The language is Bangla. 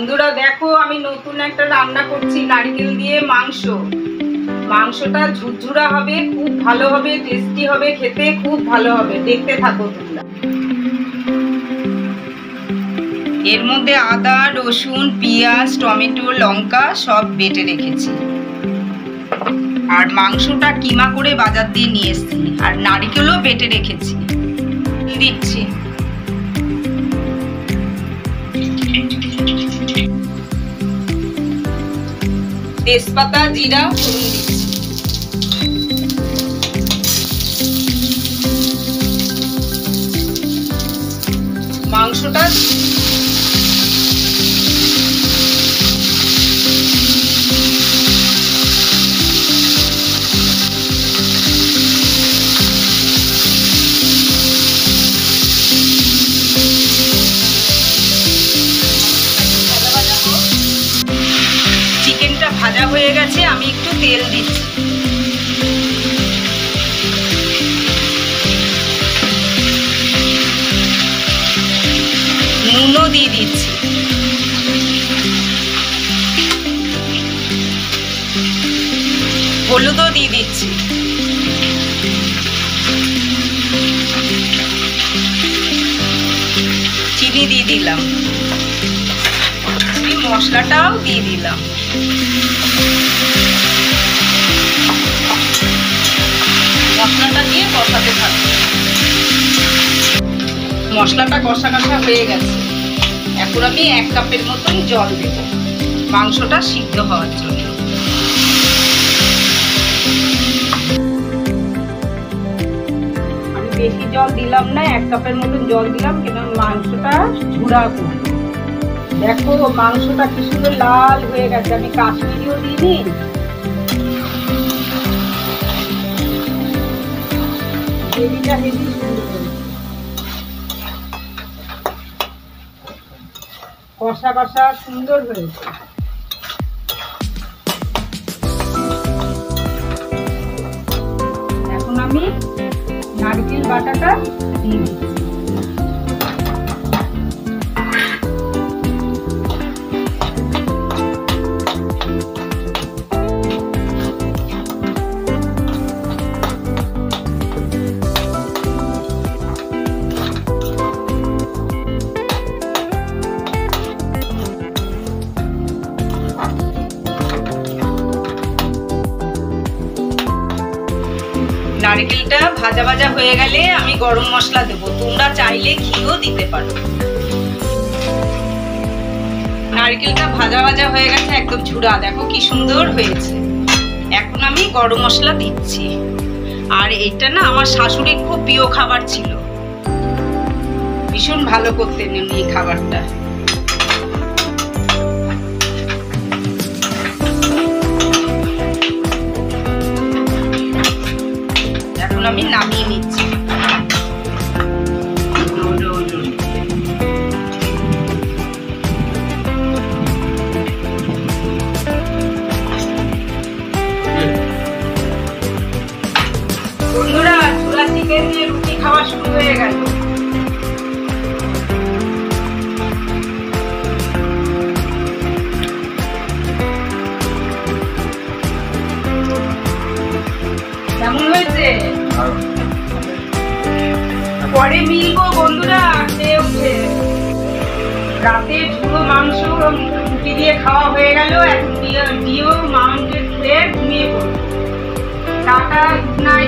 বন্ধুরা দেখো, আমি নতুন একটা রান্না করছি নারকেল দিয়ে মাংস। মাংসটা ঝুরঝুরা হবে, খুব ভালো হবে, টেস্টি হবে, খেতে খুব ভালো হবে। দেখতে থাকো তোমরা। এর মধ্যে আদা, রসুন, পেঁয়াজ, টমেটো, লঙ্কা সব বেটে রেখেছি। আর মাংসটা কিমা করে বাজার দিয়ে নিয়ে এসেছি। আর নারকেলও বেটে রেখেছি। দিচ্ছি তেজপাতা, জিরা, ফোড়ন দিচ্ছি। মাংসটা ভাজা হয়ে গেছে, আমি একটু তেল দিচ্ছি। নুনও দিয়ে দিচ্ছি। হলুদও দিয়ে দিচ্ছি। চিনি দিয়ে দিলাম। মশলাটাও দিয়ে দিলাম। মশলাটা দিয়ে কষাতে থাকবো। মশলাটা কষা কষা হয়ে গেছে। এখন আমি 1 কাপের মতন জল দেব মাংসটা সিদ্ধ হওয়ার জন্য। আমি বেশি জল দিলাম না, 1 কাপের মতন জল দিলাম, কেন মাংসটা ঝুড়া করব। দেখো মাংসটা কি সুন্দর লাল হয়ে গেছে। আমি কাশ্মীরিও দিইনি। গ্রেভিটা হেভি সুন্দর হয়েছে। কষা কষা সুন্দর হয়েছে। এখন আমি নারকেল বাটাটা দিয়ে দিচ্ছি। নারকেলটা ভাজা ভাজা হয়ে গেলে আমি গরম মশলা দেব। তোমরা চাইলে ঘিও দিতে পারো। নারকেলটা ভাজা ভাজা হয়ে গেছে, একদম ঝুড়া। দেখো কি সুন্দর হয়েছে। এখন আমি গরম মশলা দিচ্ছি। আর এটা না আমার শাশুড়ির খুব প্রিয় খাবার ছিল। ভীষণ ভালো করতেন উনি এই খাবারটা। আমি নামিয়ে নিচ্ছি। বন্ধুরা, ছোলা চিকেন দিয়ে রুটি খাওয়া শুরু হয়ে গেল। কেমন হয়েছে? পরে মিলবো বন্ধুরা। খেয়ে উঠে রাতে ঝুড়ো মাংস রুটি দিয়ে খাওয়া হয়ে গেল। এখন দিয়েও মাংস খেয়ে ঘুমিয়ে পড়বো। Tata, good night.